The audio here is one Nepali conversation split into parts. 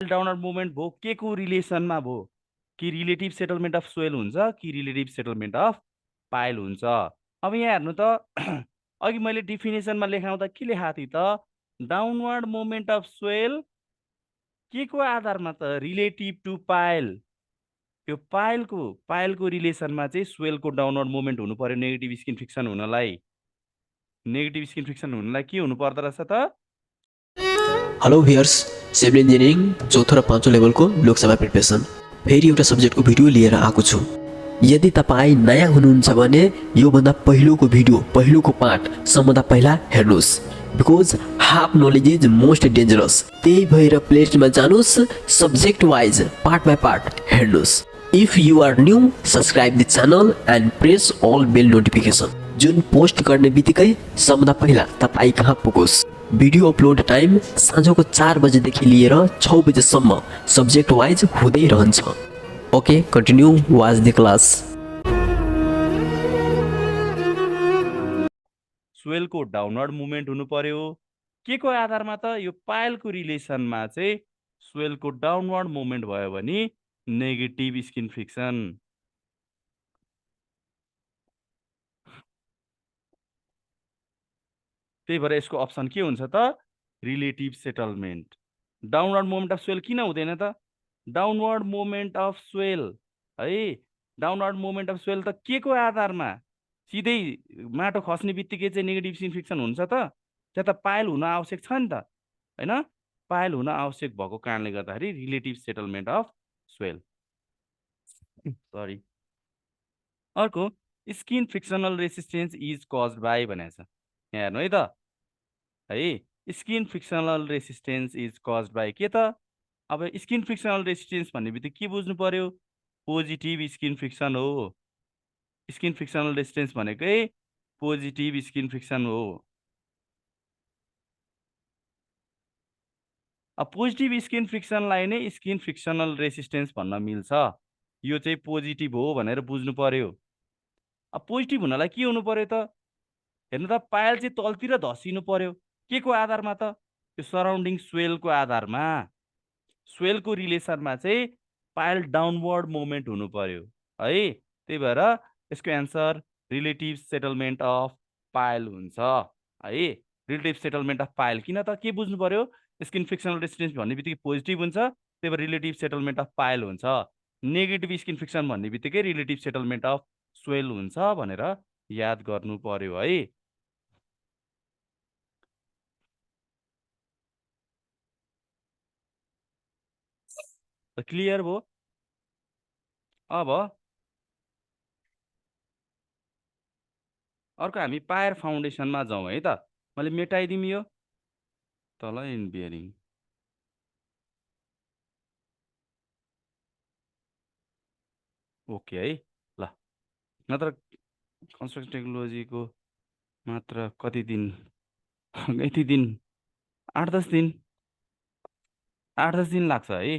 डाउनवर्ड मुभमेन्ट भयो के को रिलेसनमा भयो कि रिलेटिभ सेटलमेन्ट अफ सोइल हुन्छ कि रिलेटिभ सेटलमेन्ट अफ पाइल हुन्छ। अब यहाँ हेर्नु त अघि मैले डिफिनेसनमा लेखाउँदा के लेखाएको थिएँ त डाउनवर्ड मुभमेन्ट अफ सोइल के को आधारमा त रिलेटिभ टु पाइल। यो पाइलको रिलेसनमा चाहिँ सोइलको डाउनवर्ड मुभमेन्ट हुनु पर्यो नेगेटिभ स्किन फ्रिक्सन हुनलाई। नेगेटिभ स्किन फ्रिक्सन हुनलाई के हुनु पर्दो रहेछ त? हेलो भियर्स, सिभिल इन्जिनियरिङ चौथो र पाँचौँ लेभलको लोकसभा प्रिपरेसन फेरि एउटा सब्जेक्टको भिडियो लिएर आएको छु। यदि तपाईँ नयाँ हुनुहुन्छ भने योभन्दा पहिलोको पार्ट सबभन्दा पहिला हेर्नुहोस्, because half knowledge is most dangerous. त्यही भएर प्लेलिस्टमा जानुहोस्, subject wise part by part हेर्नुहोस्। If you are new, subscribe the channel and press all bell notification, जुन पोस्ट गर्ने बित्तिकै सबभन्दा पहिला तपाईँ कहाँ पुगोस्। भिडियो अपलोड टाइम साँझको 4 बजेदेखि लिएर 6 बजेसम्म सब्जेक्ट वाइज हुँदै रहन्छ। Okay, continue watch the class. सोइलको डाउनवर्ड मुभमेन्ट हुनु पर्यो के को आधारमा त? यो पाइलको रिलेसनमा चाहिँ सोइलको डाउनवर्ड मुभमेन्ट भयो भने नेगेटिभ स्किन फ्रिक्सन। त्यही भएर यसको अप्सन के हुन्छ त? Relative settlement. Downward movement of soil किन हुँदैन त? डाउनवर्ड मुभमेन्ट अफ सोइल है, डाउनवर्ड मुभमेन्ट अफ सोइल त के को आधारमा? सिधै माटो खस्ने बित्तिकै चाहिँ नेगेटिभ स्किन फ्रिक्सन हुन्छ त? त्यहाँ त पाइल हुन आवश्यक छ नि त, होइन? पाइल हुन आवश्यक भएको कारणले गर्दाखेरि relative settlement of soil. Sorry. अर्को skin frictional resistance is caused by भनेको छ। यहाँ हेर्नु है त, है skin frictional resistance is caused by के त? अब स्किन फ्रिक्सनल रेसिस्टेन्स भन्ने बित्तिकै के बुझ्नु पर्यो? पोजिटिभ स्किन फ्रिक्सन हो। स्किन फ्रिक्सनल रेसिस्टेन्स भनेकै पोजिटिभ स्किन फ्रिक्सन हो। अब पोजिटिभ स्किन फ्रिक्सनलाई नै स्किन फ्रिक्सनल रेसिस्टेन्स भन्न मिल्छ। यो चाहिँ पोजिटिभ हो भनेर बुझ्नु पर्यो। अब पोजिटिभ हुनलाई के हुनु पर्यो त? हेर्नु त, पाइल चाहिँ तलतिर धसिनु पर्यो के को आधारमा त? यो सराउन्डिङ सोइलको आधारमा। सोइलको रिलेसनमा चाहिँ पाइल डाउनवर्ड मुभमेन्ट हुनु पर्यो है। त्यही भएर यसको answer relative settlement of pile हुन्छ है। रिलेटिभ सेटलमेन्ट अफ पाइल किन त? के बुझ्नु पर्यो? स्किन फ्रिक्सनल रेसिस्टेन्स भन्ने बित्तिकै पोजिटिभ हुन्छ, त्यही भएर रिलेटिभ सेटलमेन्ट अफ पाइल हुन्छ। नेगेटिभ स्किन फ्रिक्सन भन्ने बित्तिकै रिलेटिभ सेटलमेन्ट अफ सोइल हुन्छ भनेर याद गर्नु पर्यो है। क्लियर भयो? अब अर्को हामी पायर फाउन्डेसनमा जाउँ है त। मैले मेटाइदिउँ यो तल इन बियरिङ। ओके है, ल। नत्र कन्स्ट्रक्सन टेक्नोलोजीको मात्र कति दिन यति दिन 8-10 दिन 8-10 दिन लाग्छ है।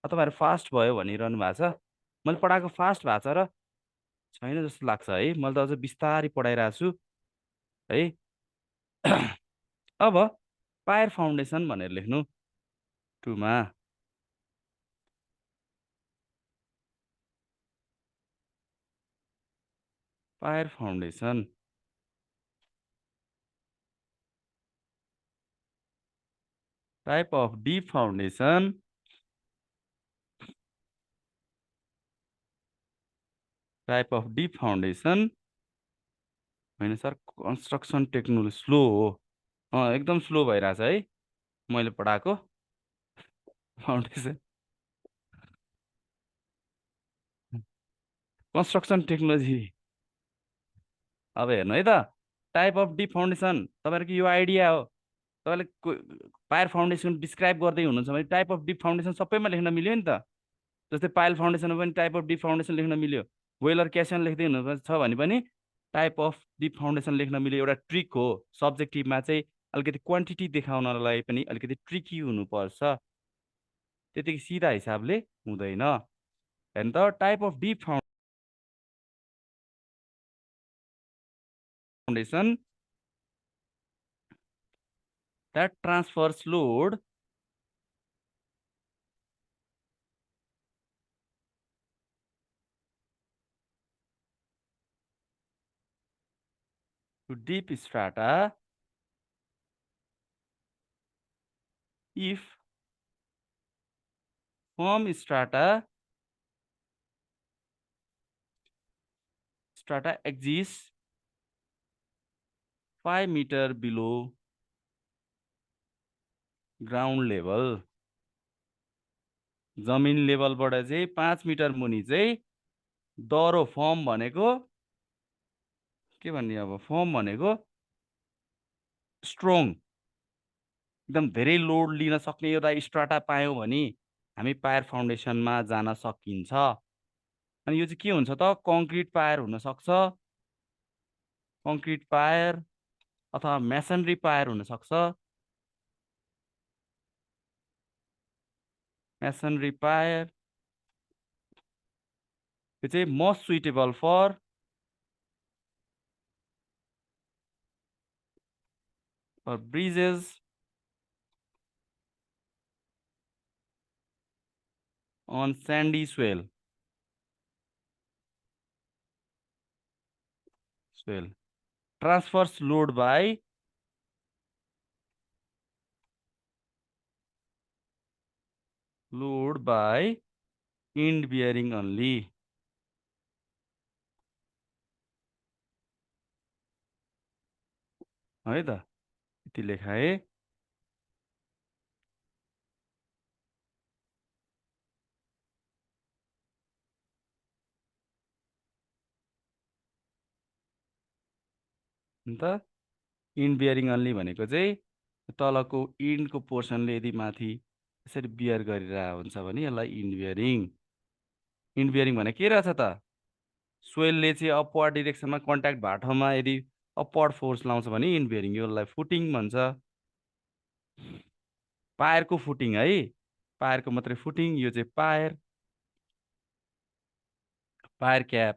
तपाईँहरू फास्ट भयो भनिरहनु भएको छ। मैले पढाएको फास्ट भएको छ र छैन जस्तो लाग्छ है। मैले त अझ बिस्तारै पढाइरहेको छु है। अब पायर फाउन्डेसन भनेर लेख्नु 2 मा। Pier foundation type of deep foundation, type of deep foundation होइन सर, कन्स्ट्रक्सन टेक्नोलोजी स्लो हो। एकदम स्लो भइरहेछ है मैले पढाएको फाउन्डेसन। कन्स्ट्रक्सन टेक्नोलोजी अब हेर्नु है त, टाइप अफ डिप फाउन्डेसन तपाईँहरूको यो आइडिया हो। तपाईँले पायर फाउन्डेसन डिस्क्राइब गर्दै हुनुहुन्छ भने टाइप अफ डिप फाउन्डेसन सबैमा लेख्न मिल्यो नि त। जस्तै पाइल फाउन्डेसनमा पनि टाइप अफ डिप फाउन्डेसन लेख्न मिल्यो। वेलर क्यासन लेख्दै हुनु छ भने पनि टाइप अफ डिप फाउन्डेसन लेख्न मिल्यो। एउटा ट्रिक हो, सब्जेक्टिभमा चाहिँ अलिकति क्वान्टिटी देखाउनलाई पनि अलिकति ट्रिकी हुनुपर्छ, त्यतिकै सिधा हिसाबले हुँदैन। हेर्नु त, type of deep foundation that transfers load to deep strata if firm strata exists 5 meter below ground level. जमिन लेभलबाट चाहिँ 5 मिटर मुनि चाहिँ दह्रो फर्म भनेको के भन्ने अब फर्म भनेको स्ट्रङ एकदम धेरै लोड लिन सक्ने एउटा स्ट्राटा पायौँ भने हामी पायर फाउन्डेसनमा जान सकिन्छ। अनि यो चाहिँ के हुन्छ त कङ्क्रिट पायर हुन सक्छ, कङ्क्रिट पायर अथवा मेसनरी पायर हुन सक्छ। मेसनरी पायर यो चाहिँ most suitable for bridges on sandy soil. Transfers load by end bearing only. है त यति लेखाए। अन्त इन्ड बियरिङ अन्ली भनेको चाहिँ तलको इन्डको पोर्सनले यदि माथि यसरी बियर गरिरहेको हुन्छ भने यसलाई इन्ड बियरिङ। इन्ड बियरिङ भने के रहेछ त सोइलले चाहिँ अपवर्ड डिरेक्सनमा कन्ट्याक्ट भएको ठाउँमा यदि अपवर्ड फोर्स लाउँछ भने इन्ड बियरिङ, यसलाई फुटिङ भन्छ। पायरको फुटिङ है, पायरको मात्रै फुटिङ, यो चाहिँ पायर क्याप,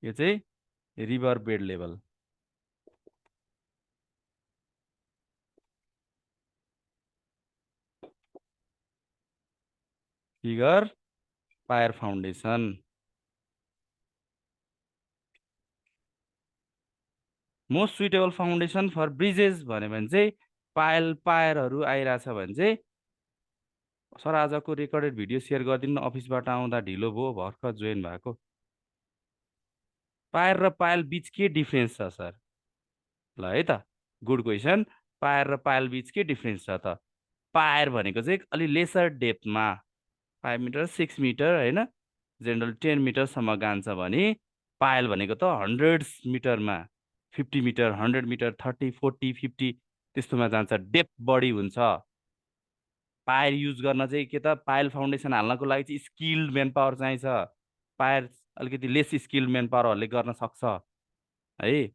यो चाहिँ river bed level. Figure pier foundation. Most suitable foundation for bridges भन्यो भने चाहिँ पायरहरू आइरहेछ भने चाहिँ सर आजको रेकर्डेड भिडियो सेयर गरिदिनु, अफिसबाट आउँदा ढिलो भयो, भर्खर जोइन भएको। पायर र पायल बीच के डिफ्रेन्स छ सर? ल है त, गुड क्वेसन। पायर र पायल बीच के डिफ्रेन्स छ त? पायर भनेको चाहिँ अलि लेसर डेप्थमा 5 मिटर 6 मिटर होइन, जेनरल 10 मिटरसम्म जान्छ भने पायल भनेको त 100 मिटरमा 50 मिटर 100 मिटर 30 40 50 त्यस्तोमा जान्छ, डेप्थ बढी हुन्छ। पायर युज गर्न चाहिँ के त पायल फाउन्डेसन हाल्नको लागि चाहिँ स्किल्ड मेन पावर चाहिन्छ। पायर अलिकति लेस स्किल्ड मेन पावरहरूले गर्न सक्छ है।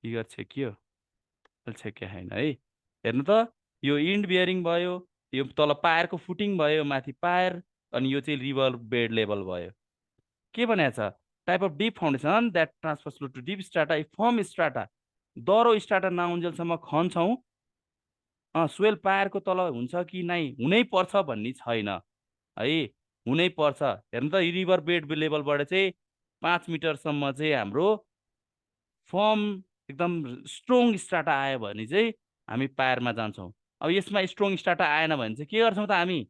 फिगर छेकियो, छेक्या छैन है। हेर्नु त यो इन्ड बियरिङ भयो, यो तल पायरको फुटिङ भयो, माथि पायर, अनि यो चाहिँ रिभर बेड लेभल भयो। के भनेको छ? Type of deep foundation that transfers to deep strata if firm strata, दह्रो स्ट्राटा नहुन्जेलसम्म खन्छौँ। सोइल पायरको तल हुन्छ कि नै हुनै पर्छ भन्ने छैन है, हुनै पर्छ। हेर्नु त रिभर बेड लेभलबाट चाहिँ 5 मिटरसम्म चाहिँ हाम्रो फर्म एकदम स्ट्रङ स्ट्राटा आयो भने चाहिँ हामी पायरमा जान्छौँ। अब यसमा स्ट्रङ स्ट्राटा आएन भने चाहिँ के गर्छौँ त हामी?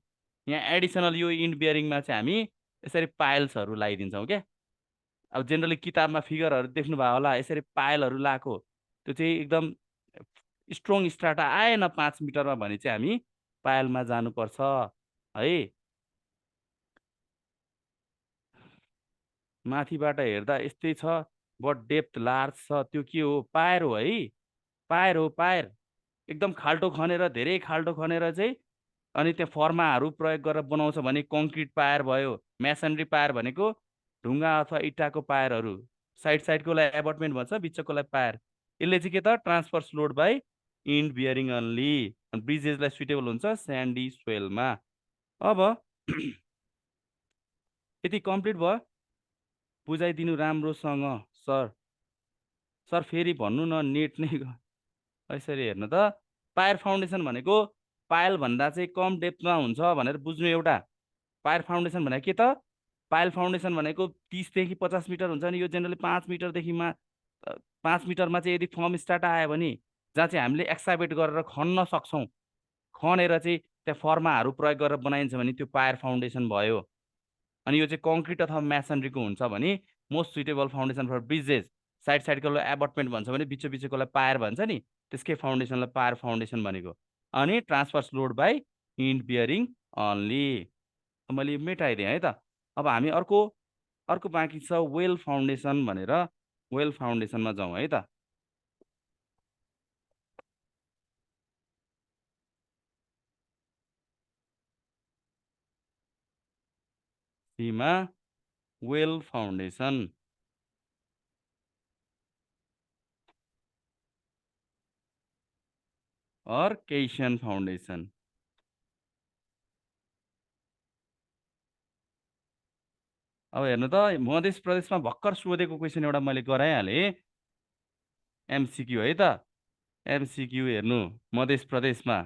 यहाँ एडिसनल यो इन्ड बियरिङमा चाहिँ हामी यसरी पाइल्सहरू लगाइदिन्छौँ क्या। अब जेनरली किताबमा फिगरहरू देख्नुभयो होला, यसरी पायलहरू लगाएको, त्यो चाहिँ एकदम स्ट्रङ स्ट्राटा आएन 5 मिटरमा भने चाहिँ हामी पायलमा जानुपर्छ है। माथिबाट हेर्दा यस्तै छ, बट डेप्थ लार्ज छ, त्यो के हो? पायर हो है, पायर हो। पायर एकदम खाल्टो खनेर, धेरै खाल्टो खनेर चाहिँ अनि त्यहाँ फर्माहरू प्रयोग गरेर बनाउँछ भने कङ्क्रिट पायर भयो। मेसनरी पायर भनेको ढुङ्गा अथवा इट्टाको पायरहरू, साइडकोलाई एबटमेन्ट भन्छ, बिचकोलाई पायर। यसले चाहिँ के त transfers load by end bearing only. ब्रिजेसलाई सुइटेबल हुन्छ स्यान्डी सोइलमा। अब यति कम्प्लिट भयो, बुझाइदिनु राम्रोसँग सर। सर फेरि भन्नु न, नेट नै यसरी हेर्नु त। पायर फाउन्डेसन भनेको पायल भन्दा चाहिँ कम डेप्थमा हुन्छ भनेर बुझ्नु एउटा। पायर फाउन्डेसन भनेको के त? पाइल फाउन्डेसन भनेको 30 देखि 50 मिटर हुन्छ नि, यो जेनरली 5 मिटरदेखि 5 मिटरमा चाहिँ यदि फर्म स्टार्ट आयो भने जहाँ चाहिँ हामीले एक्साभेट गरेर खन्न सक्छौँ, खनेर चाहिँ त्यहाँ फर्माहरू प्रयोग गरेर बनाइन्छ भने त्यो पायर फाउन्डेसन भयो। अनि यो चाहिँ कङ्क्रिट अथवा म्यासनरीको हुन्छ भने most suitable foundation for bridges, side साइडकोलाई एबटमेन्ट भन्छ भने बिच बिचकोलाई पायर भन्छ नि, त्यसकै फाउन्डेसनलाई पायर फाउन्डेसन भनेको। अनि transfers load by end bearing only. मैले यो मेटाइदिएँ है त। अब हामी अर्को अर्को बाँकी छ वेल फाउन्डेसन भनेर, वेल फाउन्डेसनमा जाउँ है त। सीमा वेल फाउन्डेसन और केसन फाउन्डेसन। अब हेर्नु त मध्य प्रदेशमा भर्खर सोधेको क्वेसन एउटा मैले गराइहालेँ, एमसिक्यू है त। एमसिक्यू हेर्नु, मध्य प्रदेशमा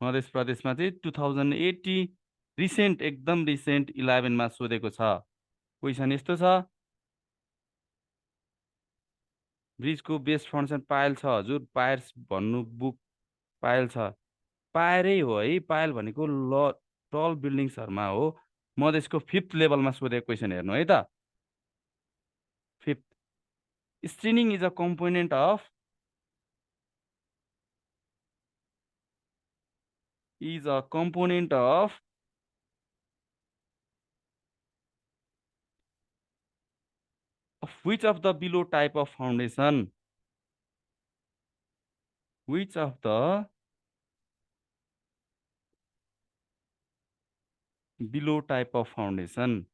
चाहिँ 2080 रिसेन्ट, एकदम रिसेन्ट 11मा सोधेको छ। क्वेसन यस्तो छ, ब्रिजको बेस्ट फाउन्डेसन पायल छ हजुर, पायर्स भन्नु बुक पायल छ, पायरै हो है। पायल भनेको टल बिल्डिङ्सहरूमा हो। मधेसको 5th लेभलमा सोधेको क्वेसन हेर्नु है त। 5th, steining is a component of which of the below type of foundation? Which of the below type of foundation?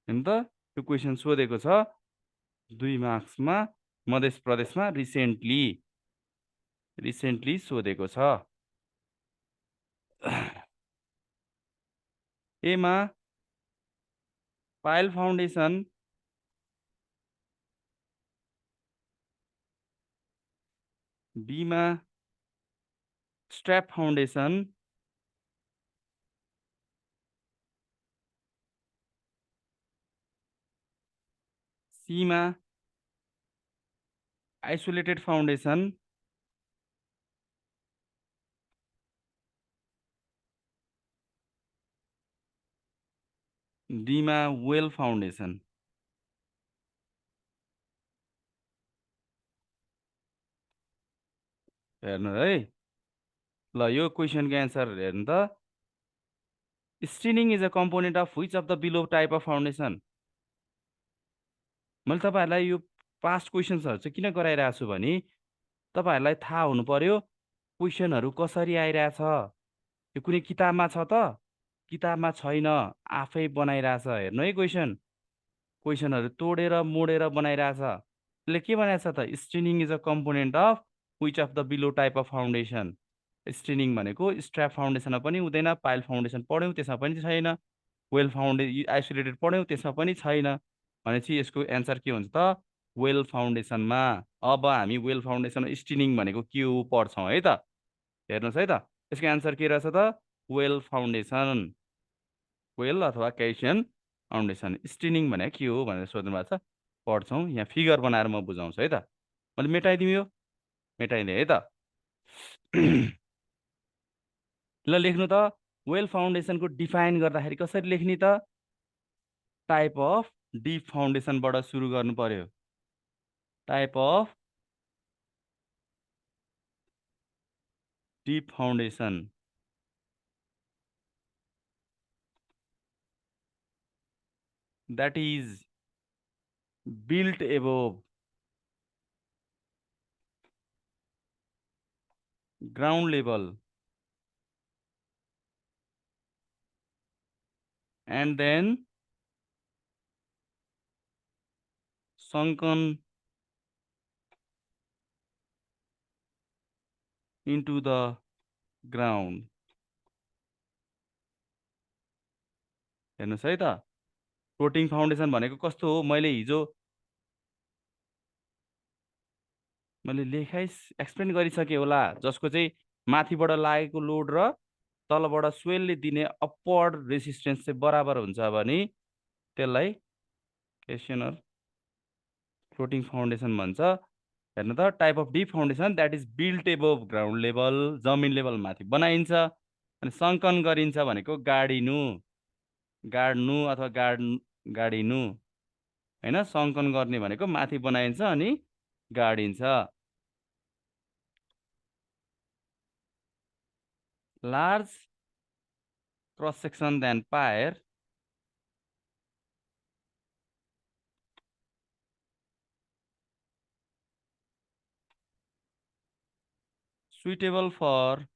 हेर्नु त यो क्वेसन सोधेको छ 2 मार्क्समा, मध्य प्रदेशमा रिसेन्टली सोधेको छ। एमा पायल फाउन्डेसन, बीमा स्ट्र्याप फाउन्डेसन, सीमा आइसोलेटेड फाउन्डेसन, डीमा वेल फाउन्डेसन। हेर्नु है ल, यो क्वेसनको एन्सर हेर्नु त, steining is a component of which of the below type of foundation. मैले तपाईँहरूलाई यो पास्ट क्वेसन्सहरू चाहिँ किन गराइरहेको छु भने तपाईँहरूलाई थाहा हुनु पर्यो क्वेसनहरू कसरी आइरहेछ। यो कुनै किताबमा छ त, किताबमा छैन, आफै बनाइरहेछ। हेर्नु है, क्वेसनहरू तोडेर मोडेर बनाइरहेछ। त्यसले के बनाएको छ त, steining is a component of which of the below type of foundation. Steining भनेको स्ट्र्याप फाउन्डेसनमा पनि हुँदैन, पाइल फाउन्डेसन पढ्यौँ त्यसमा पनि छैन, वेल आइसोलेटेड पढ्यौँ त्यसमा पनि छैन। भनेपछि यसको एन्सर के हुन्छ त, वेल फाउन्डेसनमा। अब हामी वेल फाउन्डेसन स्ट्रिनिङ भनेको के हो पढ्छौँ है त। हेर्नुहोस् है त, यसको एन्सर के रहेछ त, वेल फाउन्डेसन, वेल अथवा केसन फाउन्डेसन। स्ट्रिनिङ भनेको के हो भनेर सोध्नु भएको छ, पढ्छौँ। यहाँ फिगर बनाएर म बुझाउँछु है त। मैले मेटाइदिउँ, यो मेटाइदिएँ है त। ल लेख्नु त, वेल फाउन्डेसनको डिफाइन गर्दाखेरि कसरी लेख्ने त, टाइप अफ डिप फाउन्डेसनबाट सुरु गर्नु पर्यो। Type of deep foundation, that is built above ground level and then sunken into the ground। हेर्नुहोस् है त, फ्लोटिङ फाउन्डेसन भनेको कस्तो हो, मैले हिजो मैले लेखाइ एक्सप्लेन गरिसकेँ होला, जसको चाहिँ माथिबाट लागेको लोड र तलबाट सोइलले दिने अपवर्ड रेसिस्टेन्स चाहिँ बराबर हुन्छ भने त्यसलाई क्वेसनर फ्लोटिङ फाउन्डेसन भन्छ। हेर्नु त, type of deep foundation that is built above ground level, जमिन लेभल माथि बनाइन्छ। अनि सङ्कन गरिन्छ भनेको गाडिनु, गाड्नु अथवा गाडिनु होइन, सङ्कन गर्ने भनेको माथि बनाइन्छ अनि गाडिन्छ। Large cross section than pier suitable for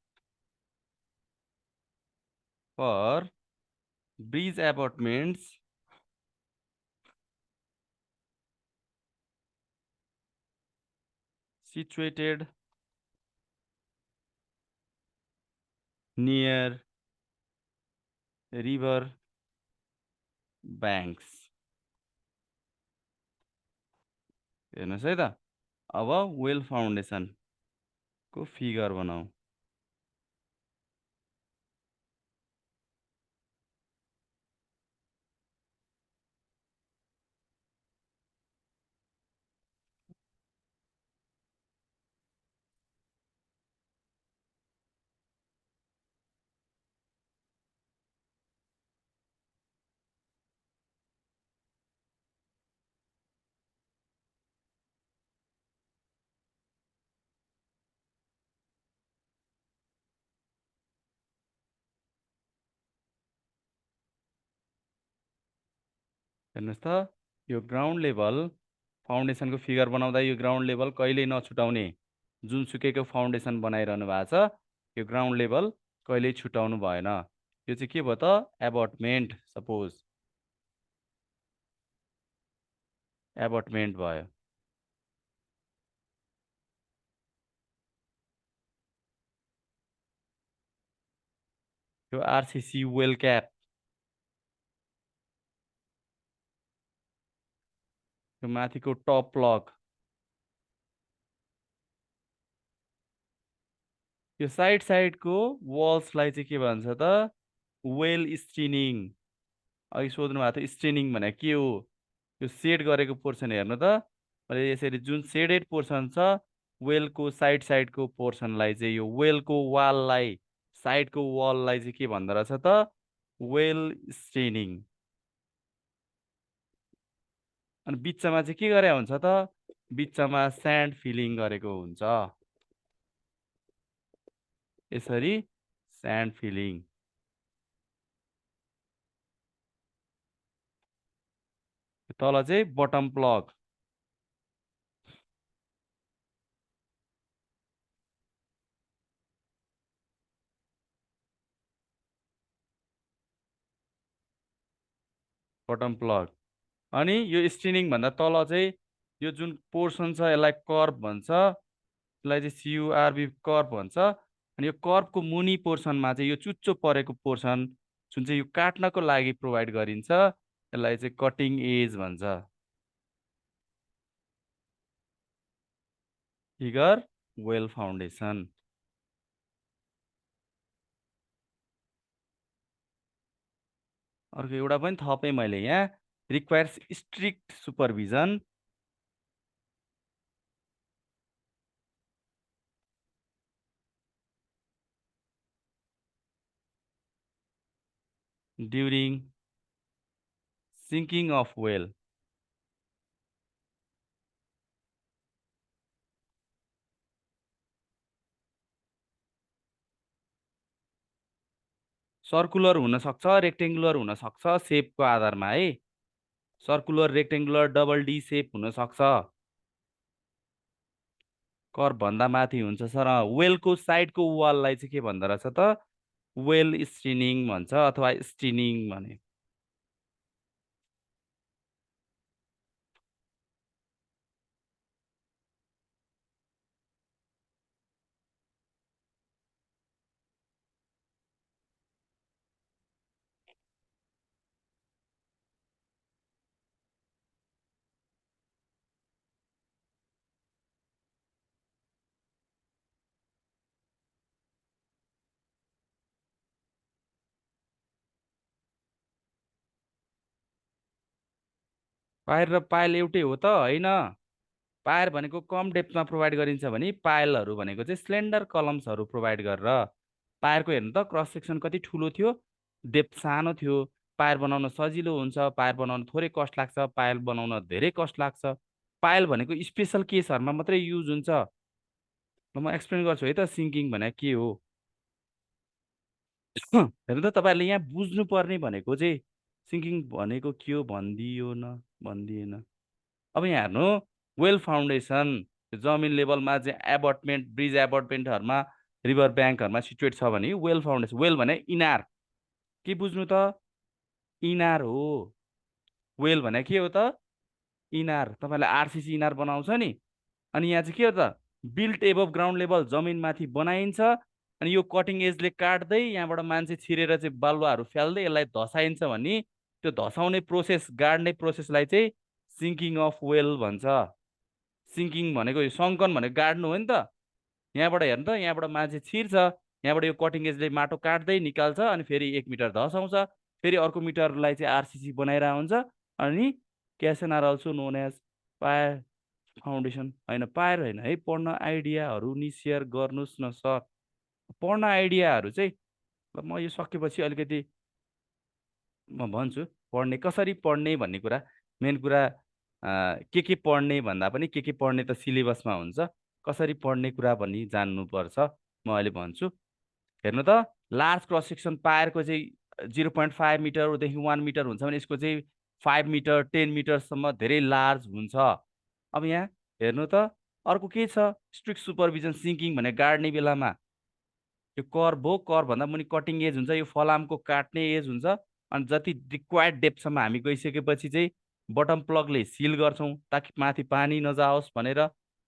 bridge abutments situated near river banks। हेर्नुहोस् है त, अब वेल फाउन्डेसनको फिगर बनाऊ। हेर्नुहोस् त, यो ग्राउन्ड लेभल फाउन्डेसनको फिगर बनाउँदा यो ग्राउन्ड लेभल कहिल्यै नछुटाउने, जुनसुकैको फाउन्डेसन बनाइरहनु भएको छ, यो ग्राउन्ड लेभल कहिल्यै छुटाउनु भएन। यो चाहिँ के भयो त, एबटमेन्ट, सपोज एबटमेन्ट भयो। यो आरसिसी वेल क्याप, यो माथिको टप प्लग, यो साइडको वल्सलाई चाहिँ के भन्छ त, वेल स्ट्रिनिङ। अघि सोध्नु भएको थियो स्ट्रिनिङ भनेको के हो, यो सेड गरेको पोर्सन हेर्नु त, मैले यसरी जुन सेडेड पोर्सन छ वेलको साइडको पोर्सनलाई चाहिँ, यो वेलको वाललाई, साइडको वाललाई चाहिँ के भन्दो रहेछ त, वेल स्ट्रिनिङ। अनि बिचमा चाहिँ के गरे हुन्छ त, बिचमा स्यान्ड फिलिङ गरेको हुन्छ, यसरी स्यान्ड फिलिङ। तल चाहिँ बटम प्लग, बटम प्लग। अनि यो स्ट्रिनिङ भन्दा तल चाहिँ यो जुन पोर्सन छ यसलाई कर्ब भन्छ, यसलाई चाहिँ CURB कर्ब भन्छ। अनि यो कर्बको मुनि पोर्सनमा चाहिँ यो चुच्चो परेको पोर्सन जुन चाहिँ यो काट्नको लागि प्रोभाइड गरिन्छ, यसलाई चाहिँ कटिङ एज भन्छ। Figure well foundation. अर्को एउटा पनि थपेँ मैले यहाँ, requires strict supervision during sinking of well. Circular हुनसक्छ, रेक्टेङ्गुलर हुनसक्छ सेपको आधारमा है, सर्कुलर, रेक्टेङ्गुलर, डबल डी सेप हुनसक्छ, कर्ब भन्दा माथि हुन्छ सर। वेलको साइडको वाललाई चाहिँ के भन्दो रहेछ त, वेल स्ट्रिनिङ भन्छ अथवा स्ट्रिनिङ भने। पायर र पायल एउटै हो त होइन। पायर भनेको कम डेप्थमा प्रोभाइड गरिन्छ भने पायलहरू भनेको चाहिँ स्लेन्डर कलम्सहरू प्रोभाइड गरेर। पायरको हेर्नु त क्रस सेक्सन कति ठुलो थियो, डेप्थ सानो थियो। पायर बनाउन सजिलो हुन्छ, पायर बनाउन थोरै कस्ट लाग्छ, पायल बनाउन धेरै कस्ट लाग्छ। पायल भनेको स्पेसल केसहरूमा मात्रै युज हुन्छ। ल म एक्सप्लेन गर्छु है त सिङ्किङ भनेको के हो। हेर्नु त तपाईँहरूले यहाँ बुझ्नुपर्ने भनेको चाहिँ सिङ्किङ भनेको के हो भनिदिएन। अब यहाँ हेर्नु, वेल फाउन्डेसन जमिन लेभलमा चाहिँ एबटमेन्ट, ब्रिज एबटमेन्टहरूमा, रिभर ब्याङ्कहरूमा सिचुएट छ भने वेल फाउन्डेसन। वेल भने इनार, के बुझ्नु त, इनार हो। वेल भने के हो त, इनार। तपाईँलाई आरसिसी इनार बनाउँछ नि, अनि यहाँ चाहिँ के हो त, बिल्ट एबभ ग्राउन्ड लेभल, जमिनमाथि बनाइन्छ। अनि यो कटिङ एजले काट्दै यहाँबाट मान्छे छिरेर चाहिँ बालुवाहरू फ्याल्दै यसलाई धसाइन्छ भने त्यो धसाउने प्रोसेस, गाड्ने प्रोसेसलाई चाहिँ सिङ्किङ अफ वेल भन्छ। सिङ्किङ भनेको यो सङ्कन भनेको गाड्नु हो नि त। यहाँबाट हेर्नु त, यहाँबाट मान्छे छिर्छ, यहाँबाट यो कटिङ एजले माटो काट्दै निकाल्छ, अनि फेरि 1 मिटर धसाउँछ, फेरि अर्को मिटरलाई चाहिँ आरसिसी बनाइरहेको हुन्छ। अनि caisson are also known as pier foundation. होइन, पायर होइन है, पढ्न आइडियाहरू नि सेयर गर्नुहोस् न सर। पढ्न आइडियाहरू चाहिँ म यो सकेपछि अलिकति म भन्छु पढ्ने कसरी पढ्ने भन्ने कुरा। मेन कुरा के पढ्ने भन्दा पनि के पढ्ने त सिलेबसमा हुन्छ, कसरी पढ्ने कुरा भनी जान्नुपर्छ, म अहिले भन्छु। हेर्नु त, लार्ज क्रस सेक्सन पायरको चाहिँ 0.5 मिटरदेखि 1 मिटर हुन्छ भने यसको चाहिँ 5 मिटर 10 मिटरसम्म धेरै लार्ज हुन्छ। अब यहाँ हेर्नु त, अर्को के छ, स्ट्रिक्ट सुपरभिजन सिङ्किङ भने गाड्ने बेलामा यो कर्भ हो, कर्भभन्दा मुनि कटिङ एज हुन्छ, यो फलामको काट्ने एज हुन्छ। अनि जति रिक्वायर्ड डेप्थसम्म हामी गइसकेपछि चाहिँ बटम प्लगले सिल गर्छौँ ताकि माथि पानी नजाओस् भनेर।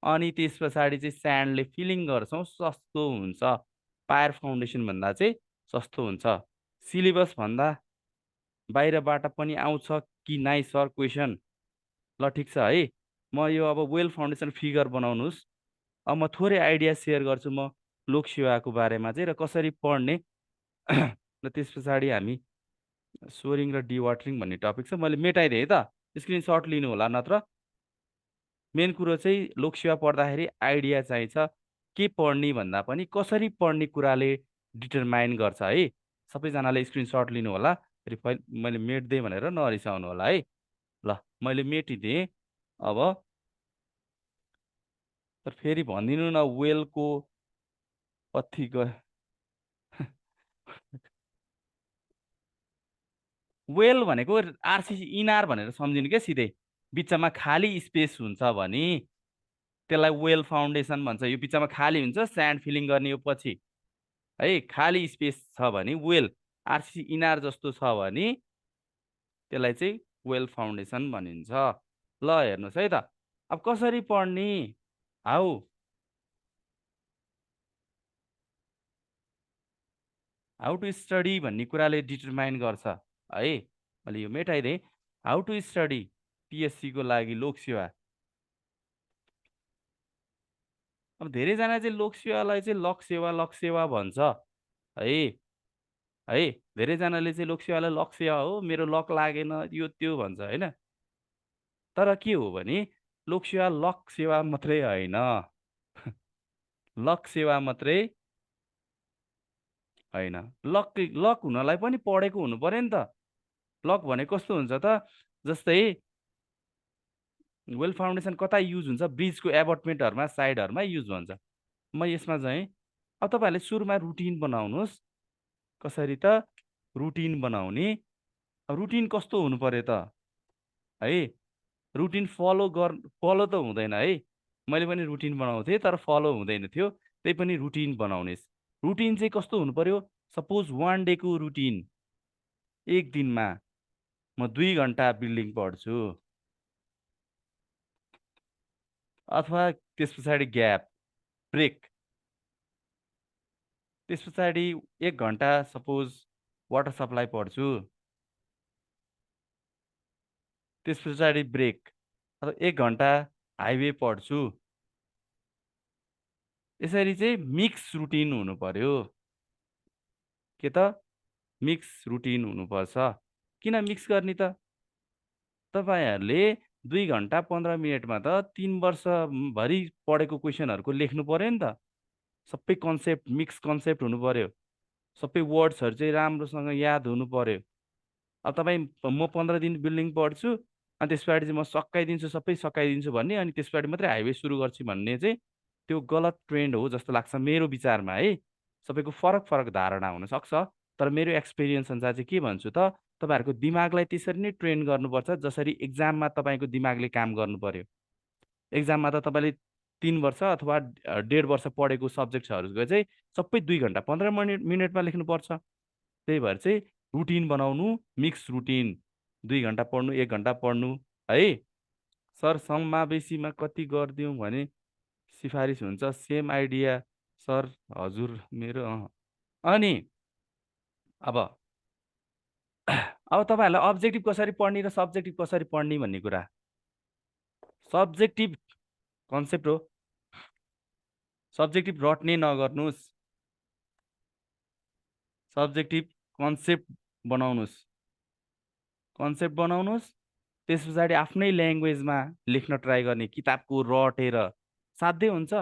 अनि त्यस पछाडि चाहिँ स्यान्डले फिलिङ गर्छौँ, सस्तो हुन्छ। पायर फाउन्डेसन भन्दा चाहिँ सस्तो हुन्छ। सिलेबस भन्दा बाहिरबाट पनि आउँछ कि नाइ सर क्वेसन। ल ठिक छ है, म यो अब वेल फाउन्डेसन फिगर बनाउनुहोस्। अब म थोरै आइडिया सेयर गर्छु म लोक सेवाको बारेमा चाहिँ, र कसरी पढ्ने। र त्यस पछाडि हामी सोरिङ र डिवाटरिङ भन्ने टपिक छ, मैले मेटाइदिएँ है त, स्क्रिनसट लिनु होला नत्र। मेन कुरो चाहिँ लोकसेवा पढ्दाखेरि आइडिया चाहिन्छ, के पढ्ने भन्दा पनि कसरी पढ्ने कुराले डिटरमाइन गर्छ है। सबैजनाले स्क्रिनसट लिनु होला, फेरि मैले मेटिदिएँ भनेर नरिसाउनु होला है। ल मैले मेटिदिएँ। अब तर फेरि भनिदिनु न, वेलको पत्थी वेल भनेको आरसिसी इनार भनेर सम्झिनु क्या सिधै। बिचमा खाली स्पेस हुन्छ भने त्यसलाई वेल फाउन्डेसन भन्छ। यो बिचमा खाली हुन्छ, स्यान्ड फिलिङ गर्ने यो पछि है, खाली स्पेस छ भने वेल। आरसिसी इनार जस्तो छ भने त्यसलाई चाहिँ वेल फाउन्डेसन भनिन्छ। ल हेर्नुहोस् है त, अब कसरी पढ्ने, हाउ टु स्टडी भन्ने कुराले डिटरमाइन गर्छ है। मैले यो मेटाइदिएँ। हाउ टु स्टडी पिएससीको लागि लोकसेवा। अब धेरैजना चाहिँ लोकसेवालाई चाहिँ लकसेवा भन्छ है। धेरैजनाले चाहिँ लोकसेवालाई लकसेवा हो, मेरो लक लागेन, यो त्यो भन्छ होइन। तर के हो भने लोकसेवा लकसेवा मात्रै होइन, लकसेवा मात्रै होइन। लक हुनलाई पनि पढेको हुनु पर्यो नि त। लक भने कस्तो हुन्छ त, जस्तै वेल फाउन्डेसन कता युज हुन्छ, ब्रिजको एबटमेन्टहरूमा, साइडहरूमा युज हुन्छ। म यसमा चाहिँ अब तपाईँहरूले सुरुमा रुटिन बनाउनुहोस्। कसरी त रुटिन बनाउने, रुटिन कस्तो हुनु पर्यो त है। रुटिन फलो त हुँदैन है। मैले पनि रुटिन बनाउँथेँ तर फलो हुँदैन थियो, त्यही पनि रुटिन बनाउनेस्। रुटिन चाहिँ कस्तो हुनु पर्यो, सपोज 1 डेको रुटिन, एक दिनमा म 2 घन्टा बिल्डिङ पढ्छु, अथवा त्यस पछाडि ग्याप, ब्रेक, त्यस पछाडि 1 घन्टा सपोज वाटर सप्लाई पढ्छु, त्यस पछाडि ब्रेक, अथवा 1 घन्टा हाइवे पढ्छु। यसरी चाहिँ मिक्स रुटिन हुनु पर्यो। के त मिक्स रुटिन हुनुपर्छ। किन मिक्स गर्ने त, तपाईँहरूले 2 घन्टा 15 मिनटमा त 3 वर्षभरि पढेको क्वेसनहरूको लेख्नु पर्यो नि त। सबै कन्सेप्ट मिक्स कन्सेप्ट हुनु पर्यो। सबै वर्ड्सहरू चाहिँ राम्रोसँग याद हुनु पर्यो। अब तपाईँ म 15 दिन बिल्डिङ पढ्छु अनि त्यसपछाडि चाहिँ म सकाइदिन्छु, सबै सकाइदिन्छु भन्ने अनि त्यसपछाडि मात्रै हाइवे सुरु गर्छु भन्ने चाहिँ त्यो गलत ट्रेन्ड हो जस्तो लाग्छ मेरो विचारमा है। सबैको फरक फरक धारणा हुनसक्छ, तर मेरो एक्सपिरियन्स अनुसार चाहिँ के भन्छु त, तपाईँहरूको दिमागलाई त्यसरी नै ट्रेन गर्नुपर्छ जसरी एक्जाममा तपाईँको दिमागले काम गर्नु पर्यो। एक्जाममा त तपाईँले 3 वर्ष अथवा 1.5 वर्ष पढेको सब्जेक्ट्सहरूको चाहिँ सबै 2 घन्टा 15 मिनटमा लेख्नुपर्छ। त्यही भएर चाहिँ रुटिन बनाउनु, मिक्स रुटिन। 2 घन्टा पढ्नु, 1 घन्टा पढ्नु है। सर समावेशीमा कति गरिदिउँ भने सिफारिस हुन्छ? सेम आइडिया सर, हजुर मेरो अनि अब अब तपाईँहरूलाई अब्जेक्टिभ कसरी पढ्ने र सब्जेक्टिभ कसरी पढ्ने भन्ने कुरा। सब्जेक्टिभ कन्सेप्ट हो, सब्जेक्टिभ रट्ने नगर्नुहोस्, सब्जेक्टिभ कन्सेप्ट बनाउनुहोस्। कन्सेप्ट बनाउनुहोस्, त्यस पछाडि आफ्नै ल्याङ्ग्वेजमा लेख्न ट्राई गर्ने। किताबको रटेर साध्यै हुन्छ?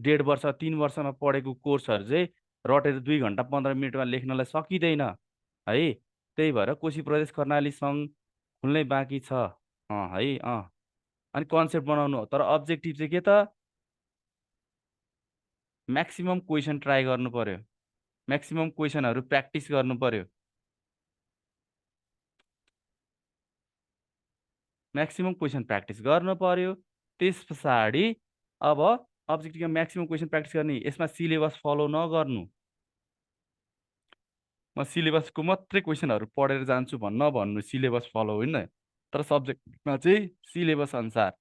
1.5 वर्ष 3 वर्षमा पढेको कोर्सहरू चाहिँ रटेर 2 घन्टा 15 मिनटमा लेख्नलाई सकिँदैन है। त्यही भएर कोशी प्रदेश कर्णाली सङ्घ खुल्नै बाँकी छ है। अनि कन्सेप्ट बनाउनु हो, तर अब्जेक्टिभ चाहिँ के त, म्याक्सिमम क्वेसन ट्राई गर्नु पर्यो, म्याक्सिमम क्वेसनहरू प्र्याक्टिस गर्नु पर्यो, म्याक्सिमम क्वेसन प्र्याक्टिस गर्नु पर्यो। त्यस पछाडि अब अब्जेक्टिभमा म्याक्सिमम क्वेसन प्र्याक्टिस गर्ने, यसमा सिलेबस फलो नगर्नु। म सिलेबसको मात्रै क्वेसनहरू पढेर जान्छु भन्नु, सिलेबस फलो होइन, तर सब्जेक्टमा चाहिँ सिलेबस अनुसार,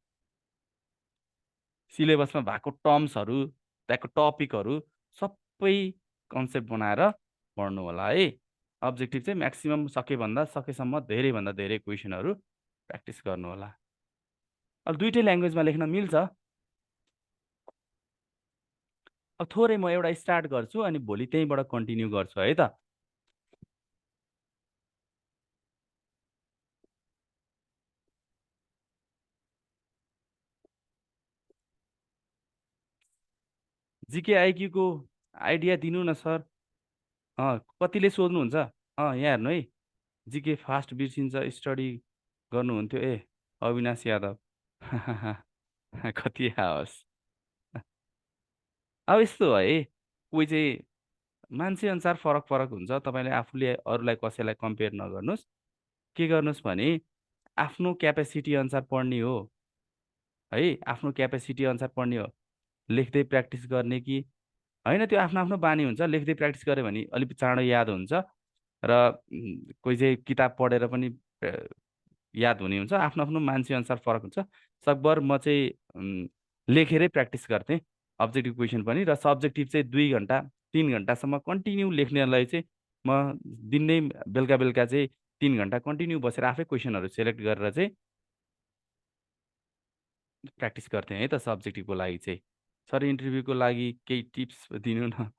सिलेबसमा भएको टर्म्सहरू, त्यहाँको टपिकहरू सबै कन्सेप्ट बनाएर पढ्नु होला है। अब्जेक्टिभ चाहिँ म्याक्सिमम सकेसम्म धेरैभन्दा धेरै क्वेसनहरू प्र्याक्टिस गर्नु होला। अब दुइटै ल्याङ्ग्वेजमा लेख्न मिल्छ। अब थोरै म एउटा स्टार्ट गर्छु अनि भोलि त्यहीँबाट कन्टिन्यू गर्छु है त। जिके आइक्यूको आइडिया दिनु न सर। कतिले सोध्नुहुन्छ? यहाँ हेर्नु है, जिके फास्ट बिर्सिन्छ, स्टडी गर्नुहुन्थ्यो ए अविनाश यादव। कति आओस्। अब यस्तो है, कोही चाहिँ मान्छे अनुसार फरक फरक हुन्छ। तपाईँले आफूले अरूलाई कसैलाई कम्पेयर नगर्नुहोस्। के गर्नुहोस् भने आफ्नो क्यापेसिटी अनुसार पढ्ने हो है, आफ्नो क्यापेसिटी अनुसार पढ्ने हो। लेख्दै प्र्याक्टिस गर्ने कि होइन, त्यो आफ्नो आफ्नो बानी हुन्छ। लेख्दै प्र्याक्टिस गऱ्यो भने अलिक चाँडो याद हुन्छ र कोही चाहिँ किताब पढेर पनि याद हुने हुन्छ। आफ्नो आफ्नो मान्छे अनुसार फरक हुन्छ। सकभर म चाहिँ लेखेरै प्र्याक्टिस गर्थेँ अब्जेक्टिभ क्वेसन पनि, र सब्जेक्टिभ चाहिँ 2 घन्टा 3 घन्टासम्म कन्टिन्यू लेख्नेलाई चाहिँ म दिनै बेलुका बेलुका चाहिँ 3 घन्टा कन्टिन्यू बसेर आफै क्वेसनहरू सेलेक्ट गरेर चाहिँ प्र्याक्टिस गर्थेँ है त सब्जेक्टिभको लागि चाहिँ। सर इन्टरभ्यूको लागि केही टिप्स दिनु न।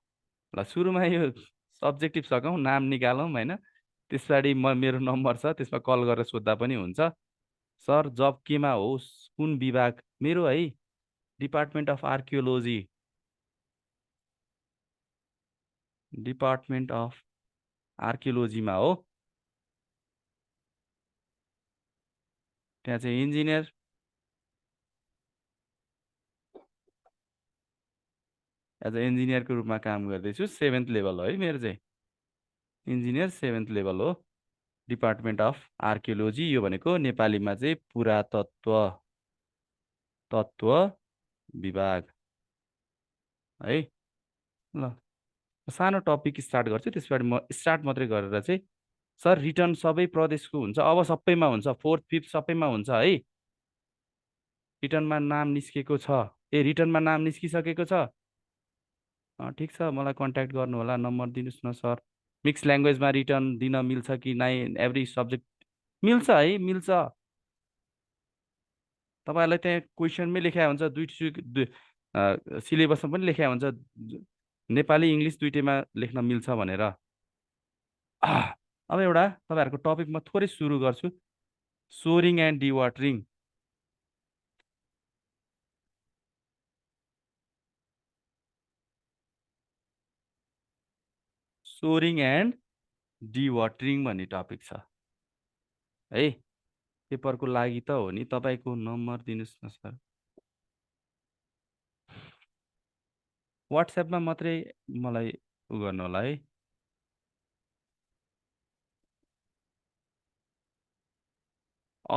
ल सुरुमा यो सब्जेक्टिभ सकाउँ, नाम निकालौँ होइन। त्यस पछाडि मेरो नम्बर छ, त्यसमा कल गरेर सोद्धा पनि हुन्छ। सर जब केमा होस्, कुन विभाग? मेरो है department of archaeology, department of आर्कियोलोजीमा हो। त्यहाँ चाहिँ इन्जिनियर, एज अ इन्जिनियरको रूपमा काम गर्दैछु। 7th लेभल हो है मेरो चाहिँ, इन्जिनियर 7th लेभल हो। डिपार्टमेन्ट अफ आर्कियोलोजी, यो भनेको नेपालीमा चाहिँ पुरातत्व विभाग है। ल सानो टपिक स्टार्ट गर्छु, त्यसबाट म स्टार्ट मात्रै गरेर चाहिँ सर रिटर्न सबै प्रदेशको हुन्छ? अब सबैमा हुन्छ, 4th 5th सबैमा हुन्छ है। रिटर्नमा नाम निस्केको छ? रिटर्नमा नाम निस्किसकेको छ? ठिक छ, मलाई कन्ट्याक्ट गर्नु होला, नम्बर दिनुहोस् न सर। मिक्स ल्याङ्ग्वेजमा रिटर्न दिन मिल्छ कि नै? एभ्री सब्जेक्ट मिल्छ है, मिल्छ। तपाईँहरूलाई त्यहाँ क्वेसनमै लेखा हुन्छ, सिलेबसमा पनि लेखा हुन्छ नेपाली इङ्ग्लिस दुइटैमा लेख्न मिल्छ भनेर। अब एउटा तपाईँहरूको टपिक म थोरै सुरु गर्छु, सोरिङ एन्ड डिवाटरिङ। सोरिङ एन्ड डिवाटरिङ भन्ने टपिक छ है। पेपरको लागि त हो नि, तपाईँको नम्बर दिनुहोस् न सर। वाट्सएपमा मात्रै मलाई उ गर्नु होला है।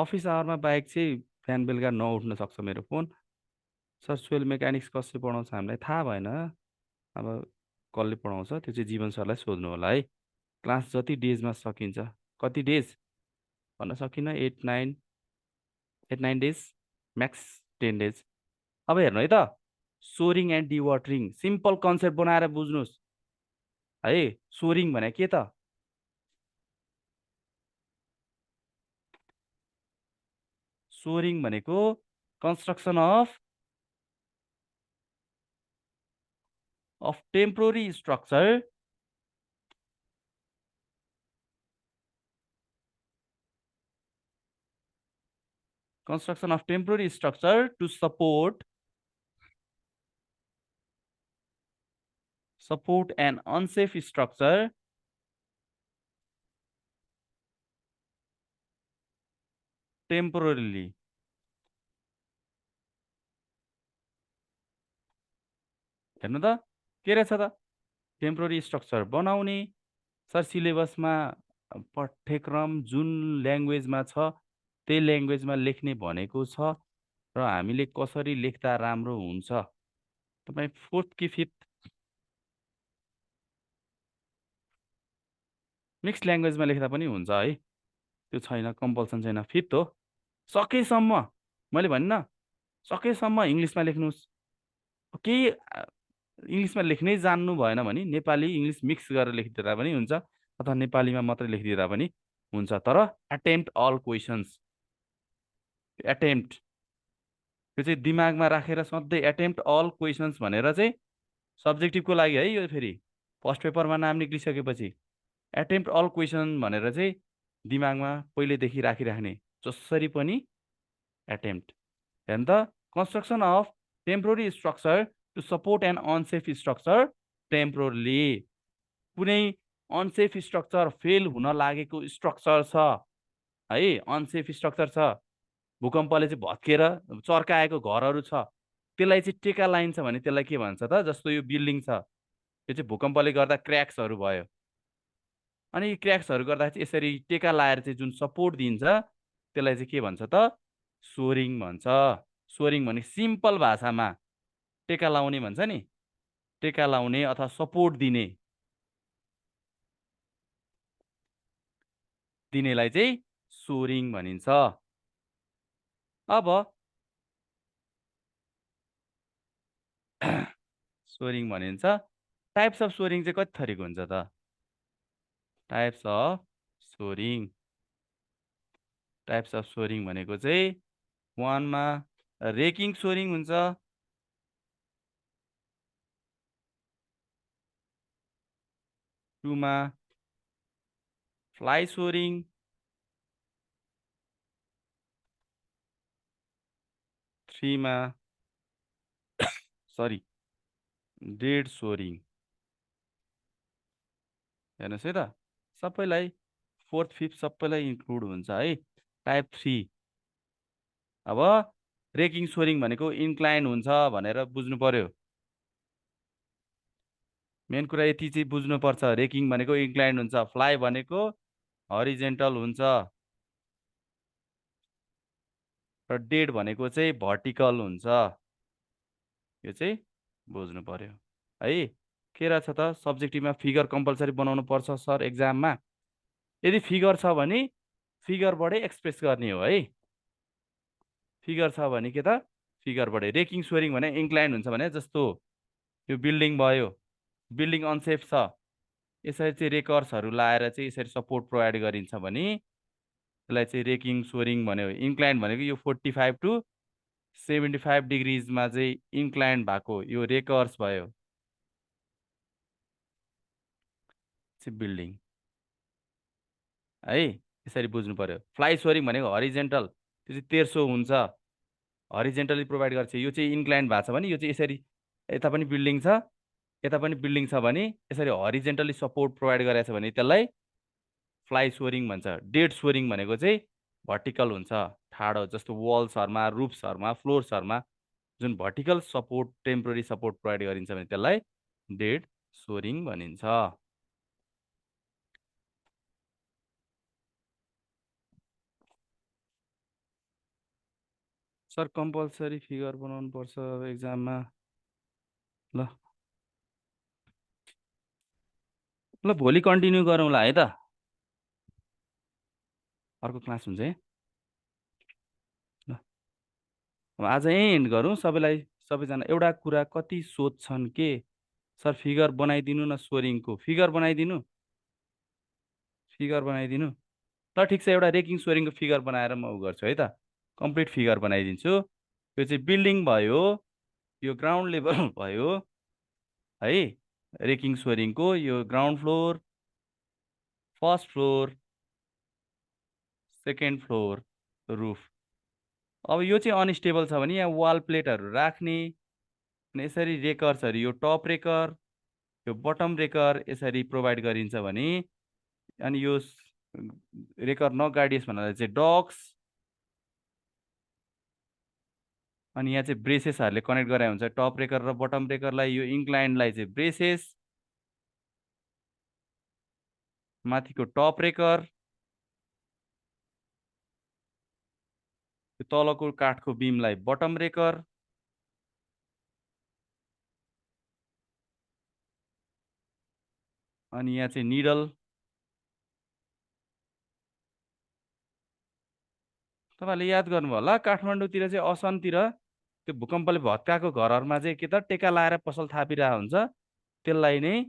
अफिस आवरमा बाहेक चाहिँ बिहान बेलुका नउठ्न सक्छ मेरो फोन। सर सोइल मेकानिक्स कसले पढाउँछ हामीलाई थाहा भएन। अब कसले पढाउँछ त्यो चाहिँ जीवन सरलाई सोध्नु होला है। क्लास जति डेजमा सकिन्छ, कति डेज भन्न सकिनँ, 8-9 डेज, म्याक्स 10 डेज। अब हेर्नु है त, सोरिङ एन्ड डिवाटरिङ सिम्पल कन्सेप्ट बनाएर बुझ्नुहोस् है। सोरिङ भने के त? सोरिङ भनेको construction of temporary structure to support an unsafe structure temporarily. हेर्नु त के रहेछ त? टेम्पोररी स्ट्रक्चर बनाउने। सर सिलेबसमा पाठ्यक्रम जुन ल्याङ्ग्वेजमा छ त्यही ल्याङ्ग्वेजमा लेख्ने भनेको छ र हामीले कसरी लेख्दा राम्रो हुन्छ? तपाईँ 4th कि 5th मिक्स ल्याङ्ग्वेजमा लेख्दा पनि हुन्छ है, त्यो छैन, कम्पल्सन छैन। 5th हो। सकेसम्म मैले भनिनँ, सकेसम्म इङ्ग्लिसमा लेख्नुहोस्। केही इङ्ग्लिसमा लेख्नै जान्नु भएन भने नेपाली इङ्ग्लिस मिक्स गरेर लेखिदिँदा पनि हुन्छ, अथवा नेपालीमा मात्रै लेखिदिँदा पनि हुन्छ। तर एटेम्प्ट अल क्वेसन्स, एटेम्प्ट त्यो चाहिँ दिमागमा राखेर सधैँ एटेम्प्ट अल क्वेसन्स भनेर चाहिँ सब्जेक्टिभको लागि है। यो फेरि फर्स्ट पेपरमा नाम निक्लिसकेपछि एटेम्प्ट अल क्वेसन भनेर चाहिँ दिमागमा पहिलेदेखि राखिराख्ने, जसरी पनि एटेम्प्ट। हेर्नु त, construction of temporary structure to support an unsafe structure temporarily. कुनै अनसेफ स्ट्रक्चर, फेल हुन लागेको स्ट्रक्चर छ है, अनसेफ स्ट्रक्चर छ, भूकम्पले चाहिँ भत्केर चर्काएको घरहरू छ, त्यसलाई चाहिँ टेका लाइन्छ भने त्यसलाई के भन्छ त? जस्तो यो बिल्डिङ छ, यो चाहिँ भूकम्पले गर्दा क्र्याक्सहरू भयो, अनि क्र्याक्सहरू गर्दा चाहिँ यसरी टेका लाएर चाहिँ जुन सपोर्ट दिन्छ त्यसलाई चाहिँ के भन्छ त? सोरिङ भन्छ। सोरिङ भने सिम्पल भाषामा टेका लाउने भन्छ नि, टेका लाउने अथवा सपोर्ट दिनेलाई चाहिँ सोरिङ भनिन्छ। अब सोरिङ भनिन्छ। टाइप्स अफ सोरिङ चाहिँ कति थरीको हुन्छ त? टाइप्स अफ सोरिङ, टाइप्स अफ सोरिङ भनेको चाहिँ 1 मा रेकिङ सोरिङ हुन्छ, 2 मा फ्लाइ सोरिङ, 3 मा डेड सोरिङ। हेर्नुहोस् है त, सबैलाई 4th 5th सबैलाई इन्क्लुड हुन्छ है। टाइप 3 अब रेकिङ सोरिङ भनेको इन्क्लाइन हुन्छ भनेर बुझ्नु पर्यो। मेन कुरा यति चाहिँ बुझ्नुपर्छ, रेकिङ भनेको इन्क्लाइन हुन्छ, फ्लाइ भनेको हरिजेन्टल हुन्छ, र डेड भनेको चाहिँ भर्टिकल हुन्छ। यो चाहिँ बुझ्नु पर्यो है। के रहेछ त? सब्जेक्टिभमा फिगर कम्पलसरी बनाउनु पर्छ सर एक्जाममा। यदि फिगर छ भने फिगरबाटै एक्सप्रेस गर्ने हो है। फिगर छ भने के त? फिगरबाटै। रेकिङ सोरिङ भने इन्क्लाइन हुन्छ भने, जस्तो यो बिल्डिङ भयो, बिल्डिङ अनसेफ छ, यसरी चाहिँ रेकर्सहरू लाएर चाहिँ यसरी सपोर्ट प्रोभाइड गरिन्छ भने त्यसलाई चाहिँ रेकिङ सोरिङ भन्यो। इन्क्लाइन भनेको यो 45 to 75 डिग्रिजमा चाहिँ इन्क्लाइन भएको यो रेकर्स भयो चाहिँ बिल्डिङ है। यसरी बुझ्नु पर्यो। फ्लाइ सोरिङ भनेको हरिजेन्टल, त्यो चाहिँ तेर्सो हुन्छ, हरिजेन्टली प्रोभाइड गर्छ। यो चाहिँ इन्क्लाइन भएको छ भने यो चाहिँ यसरी, यता पनि बिल्डिङ छ, यता पनि बिल्डिङ छ भने यसरी हरिजेन्टली सपोर्ट प्रोभाइड गरेको छ भने त्यसलाई फ्लाइ सोरिङ भन्छ। डेड सोरिङ भनेको चाहिँ भर्टिकल हुन्छ, ठाडो, जस्तो वल्सहरूमा, रुफ्सहरूमा, फ्लोर्सहरूमा जुन vertical support, temporary support provide गरिन्छ भने त्यसलाई डेड सोरिङ भनिन्छ। सर कम्पलसरी फिगर बनाउनु पर्छ एक्जाममा। ल ल भोलि कन्टिन्यू गरौँला है त, अर्को क्लास हुन्छ है। ल अब आज यहीँ एन्ड गरौँ। सबैजना एउटा कुरा कति सोध्छन् के, सर फिगर बनाइदिनु न सोरिङको, फिगर बनाइदिनु ल ठिक छ, एउटा रेकिङ सोरिङको फिगर बनाएर म उ गर्छु है त, कम्प्लिट फिगर बनाइदिन्छु। यो चाहिँ बिल्डिङ भयो, यो ग्राउन्ड लेभल भयो है, रेकिङ सोरिङको यो ground floor, first floor, second floor, roof. अब यो चाहिँ अनस्टेबल छ भने यहाँ वाल प्लेटहरू राख्ने, अनि यसरी रेकर्सहरू, यो टप रेकर, यो बटम रेकर यसरी प्रोभाइड गरिन्छ भने, अनि यो रेकर नगाडियोस् भन्नाले चाहिँ डक्स, अनि यहाँ चाहिँ ब्रेसेसहरूले कनेक्ट गराएको हुन्छ टप रेकर र बटम रेकरलाई, यो इन्क्लाइन्डलाई चाहिँ ब्रेसेस, माथिको टप रेकर, यो तलको काठको बिमलाई बटम रेकर, अनि यहाँ चाहिँ निडल। तपाईँहरूले याद गर्नुभयो होला काठमाडौँतिर चाहिँ असमतिर त्यो भूकम्पले भत्काएको घरहरूमा चाहिँ के त टेका लाएर पसल थापिरहेको हुन्छ, त्यसलाई नै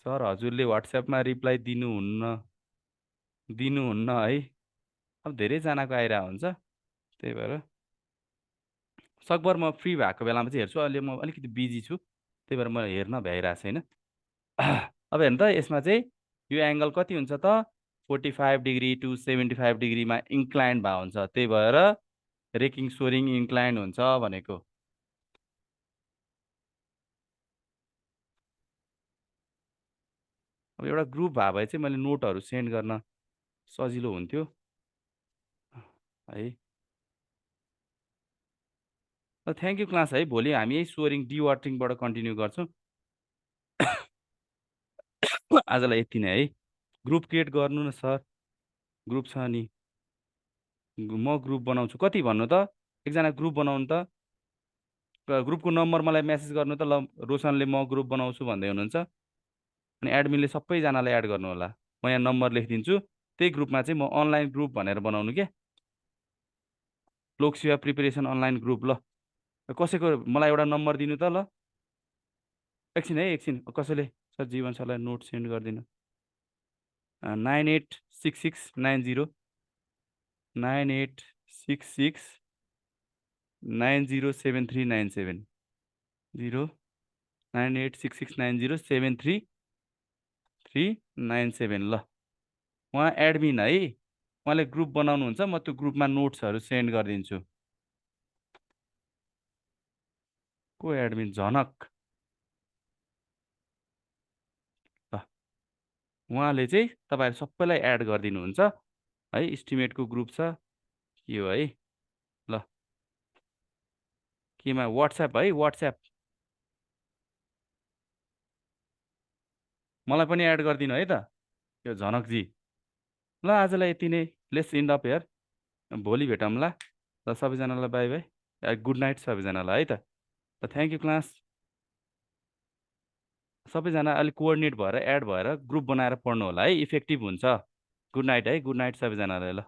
सर हजुरले वाट्सएपमा रिप्लाई दिनुहुन्न है, अब धेरैजनाको आइरहेको हुन्छ, त्यही भएर सकभर म फ्री भएको बेलामा चाहिँ हेर्छु। अहिले म अलिकति बिजी छु, त्यही भएर म हेर्न भ्याइरहेको छैन। अब हेर्नु त, यसमा चाहिँ यो एङ्गल कति हुन्छ त 45 डिग्री टु 75 डिग्रीमा इन्क्लाइन भएको हुन्छ, त्यही भएर रेकिङ सोरिङ इन्क्लाइन हुन्छ भनेको। अब एउटा ग्रुप भए भए चाहिँ मैले नोटहरू सेन्ड गर्न सजिलो हुन्थ्यो है। थ्याङ्क यू क्लास है, भोलि हामी यही सोरिङ डिवाटरिङबाट कन्टिन्यू गर्छौँ। आजलाई यति नै है। ग्रुप क्रिएट गर्नु न सर, ग्रुप छ नि, म ग्रुप बनाउँछु। कति भन्नु त, एकजना ग्रुप बनाउनु त, ग्रुपको नम्बर मलाई मेसेज गर्नु त। ल रोशनले म ग्रुप बनाउँछु भन्दै हुनुहुन्छ, अनि एडमिनले सबैजनालाई एड गर्नु होला। म यहाँ नम्बर लेखिदिन्छु, त्यही ग्रुपमा चाहिँ म अनलाइन ग्रुप भनेर बनाउनु के, लोकसेवा प्रिपेरेसन अनलाइन ग्रुप। ल कसैको मलाई एउटा नम्बर दिनु त, ल एकछिन है, एकछिन, कसैले सर जीवन सरलाई नोट सेन्ड गरिदिनु। 986690 9866907397 09866907397। ल उहाँ एडमिन है, उहाँले ग्रुप बनाउनुहुन्छ, म त्यो ग्रुपमा नोट्सहरू सेन्ड गरिदिन्छु। को एडमिन? झनक। ल उहाँले चाहिँ तपाईँहरू सबैलाई एड गरिदिनुहुन्छ है। इस्टिमेटको ग्रुप छ यो है। ल केमा? वाट्सएप है, वाट्सएप मलाई पनि एड गरिदिनु है त, यो झनकजी। ल आजलाई यति नै, लेट्स इन्ड अप हेयर, भोलि भेटौँला। ल सबैजनालाई बाई बाई, गुड नाइट सबैजनालाई है त। ल थ्याङ्क यू क्लास। सबैजना अलिक कोअर्डिनेट भएर एड भएर ग्रुप बनाएर पढ्नु होला है, इफेक्टिभ हुन्छ। गुड नाइट है, गुड नाइट सबैजनालाई। ल